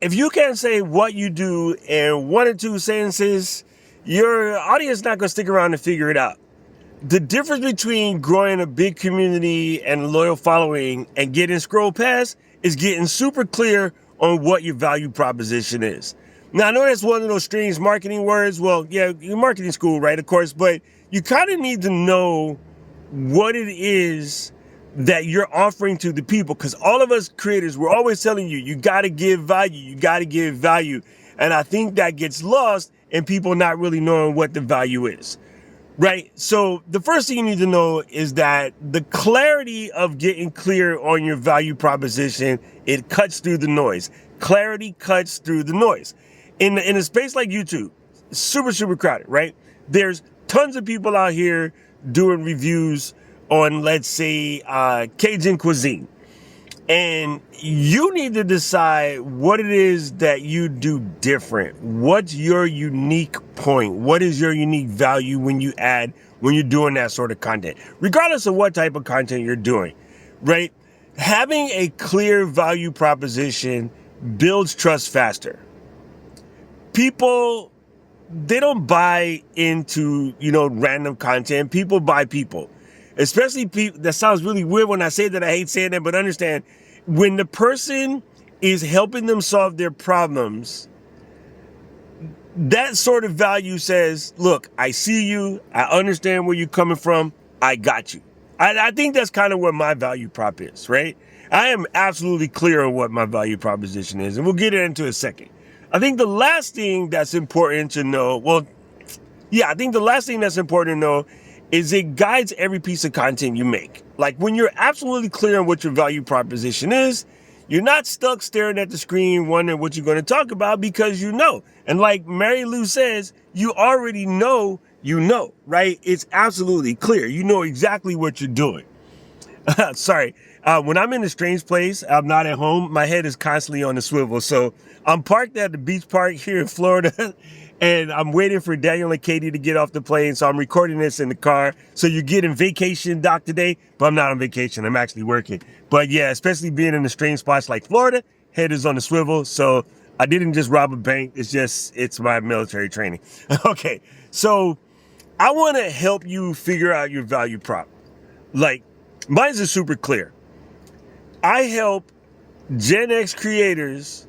if you can't say what you do in one or two sentences, your audience is not going to stick around to figure it out. The difference between growing a big community and a loyal following and getting scroll past is getting super clear on what your value proposition is. Now, I know that's one of those strange marketing words. Well, yeah, you're marketing school, right? Of course, but you kind of need to know what it is that you're offering to the people, because all of us creators, we're always telling you, you got to give value, you got to give value. And I think that gets lost in people not really knowing what the value is. Right. So the first thing you need to know is that the clarity of getting clear on your value proposition, it cuts through the noise. Clarity cuts through the noise. In a space like YouTube, super, super crowded, right? There's tons of people out here doing reviews on, let's say, Cajun cuisine. And you need to decide what it is that you do different. What's your unique point? What is your unique value when you're doing that sort of content, regardless of what type of content you're doing, right? Having a clear value proposition builds trust faster. People, they don't buy into, random content. People buy people. Especially people, that sounds really weird when I say that, I hate saying that, but understand, when the person is helping them solve their problems, that sort of value says, look, I see you, I understand where you're coming from, I got you. I think that's kind of what my value prop is, right? I am absolutely clear on what my value proposition is, and we'll get into it in a second. I think the last thing that's important to know, is it guides every piece of content you make. Like when you're absolutely clear on what your value proposition is, you're not stuck staring at the screen wondering what you're going to talk about, because you know. And like Mary Lou says, you already know, right? It's absolutely clear. You know exactly what you're doing. Sorry. When I'm in a strange place, I'm not at home, my head is constantly on the swivel. So I'm parked at the beach park here in Florida. And I'm waiting for Daniel and Katie to get off the plane, so I'm recording this in the car. So you're getting vacation doc today, but I'm not on vacation. I'm actually working. But yeah, especially being in a strange spots like Florida, head is on the swivel. So I didn't just rob a bank. It's my military training. Okay, so I want to help you figure out your value prop. Like, mine's is super clear. I help Gen X creators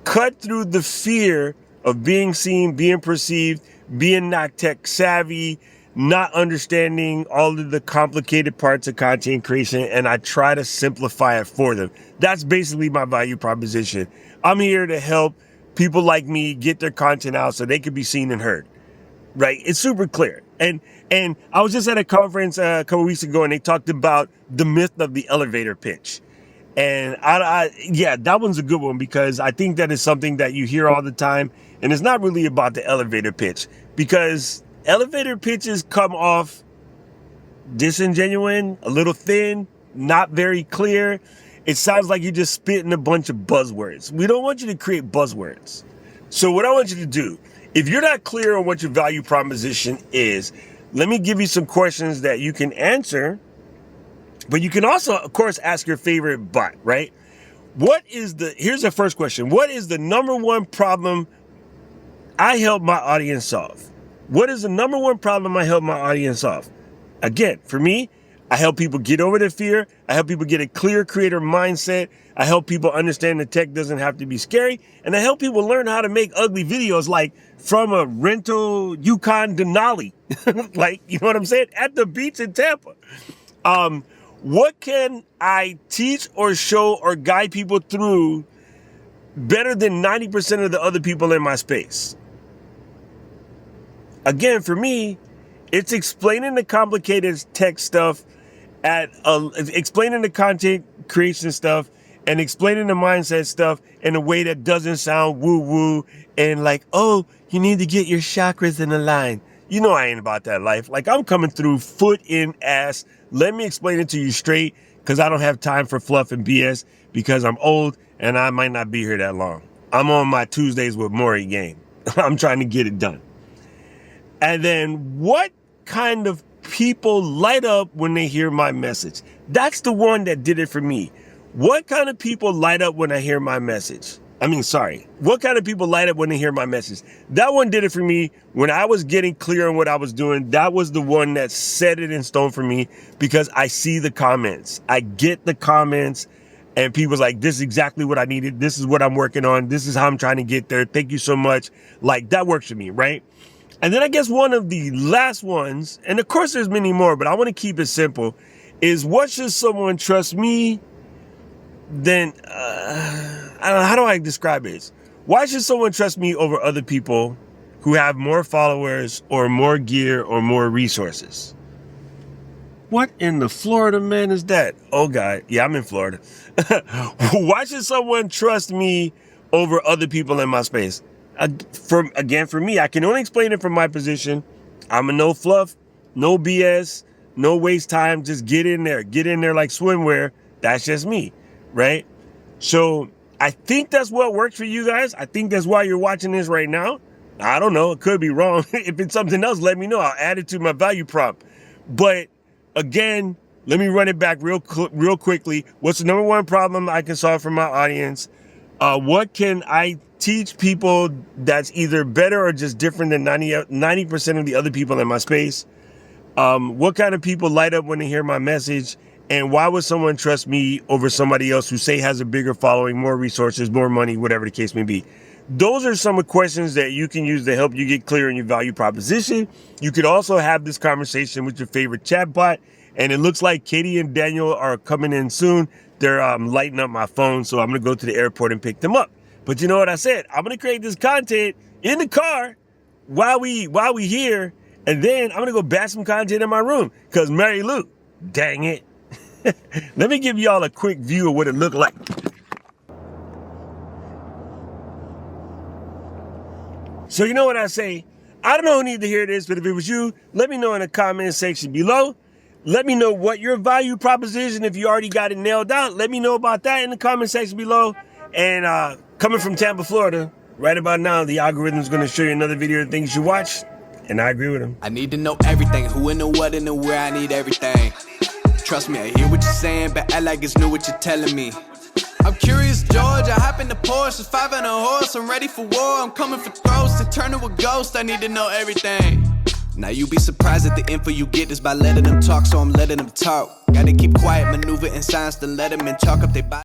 cut through the fear of being seen, being perceived, being not tech savvy, not understanding all of the complicated parts of content creation, and I try to simplify it for them. That's basically my value proposition. I'm here to help people like me get their content out so they can be seen and heard, right? It's super clear. And I was just at a conference a couple weeks ago, and they talked about the myth of the elevator pitch. And yeah, that one's a good one, because I think that is something that you hear all the time. And it's not really about the elevator pitch, because elevator pitches come off disingenuous, a little thin, not very clear. It sounds like you're just spitting a bunch of buzzwords. We don't want you to create buzzwords. So what I want you to do, if you're not clear on what your value proposition is, let me give you some questions that you can answer. But you can also, of course, ask your favorite bot, right? Here's the first question. What is the number one problem I help my audience solve? What is the number one problem I help my audience solve? Again, for me, I help people get over their fear. I help people get a clear creator mindset. I help people understand that tech doesn't have to be scary. And I help people learn how to make ugly videos, like from a rental Yukon Denali. Like, you know what I'm saying? At the beach in Tampa. What can I teach or show or guide people through better than 90% of the other people in my space? Again, for me, it's explaining the complicated tech stuff, explaining the content creation stuff, and explaining the mindset stuff in a way that doesn't sound woo-woo and like, oh, you need to get your chakras in a line. You know I ain't about that life. Like, I'm coming through foot in ass. Let me explain it to you straight, because I don't have time for fluff and BS, because I'm old and I might not be here that long. I'm on my Tuesdays with Maury game. I'm trying to get it done. And then what kind of people light up when they hear my message? That's the one that did it for me. What kind of people light up when I hear my message? Sorry. What kind of people light up when they hear my message? That one did it for me. When I was getting clear on what I was doing, that was the one that set it in stone for me, because I see the comments. I get the comments and people's like, this is exactly what I needed. This is what I'm working on. This is how I'm trying to get there. Thank you so much. Like, that works for me, right? And then I guess one of the last ones, and of course there's many more, but I want to keep it simple, is what should someone trust me? Then, I don't know, how do I describe this? Why should someone trust me over other people who have more followers or more gear or more resources? What in the Florida man is that? Oh God, yeah, I'm in Florida. Why should someone trust me over other people in my space? For me, I can only explain it from my position. I'm a no fluff, no BS, no waste time. Just get in there like swimwear. That's just me, right? So I think that's what works for you guys. I think that's why you're watching this right now. I don't know. It could be wrong. If it's something else, let me know. I'll add it to my value prop. But again, let me run it back real quickly. What's the number one problem I can solve for my audience? What can I teach people that's either better or just different than 90% of the other people in my space? What kind of people light up when they hear my message? And why would someone trust me over somebody else who say has a bigger following, more resources, more money, whatever the case may be? Those are some of the questions that you can use to help you get clear on your value proposition. You could also have this conversation with your favorite chatbot. And it looks like Katie and Daniel are coming in soon. They're lighting up my phone, so I'm going to go to the airport and pick them up. But you know what I said? I'm going to create this content in the car while we here. And then I'm going to go batch some content in my room because Mary Lou, dang it. Let me give y'all a quick view of what it looked like. So you know what I say? I don't know who needs to hear this, but if it was you, let me know in the comment section below. Let me know what your value proposition, if you already got it nailed out, let me know about that in the comment section below. And coming from Tampa, Florida, right about now, the algorithm is going to show you another video of things you watch. And I agree with him. I need to know everything, who and the what and the where, I need everything. Trust me, I hear what you're saying, but act like it's new what you're telling me. I'm curious, George, I hop in the Porsche, it's 5 and a horse, I'm ready for war, I'm coming for throats, to turn to a ghost, I need to know everything. Now you be surprised at the info you get is by letting them talk, so I'm letting them talk. Gotta keep quiet, maneuver in silence to let them in, chalk up they body.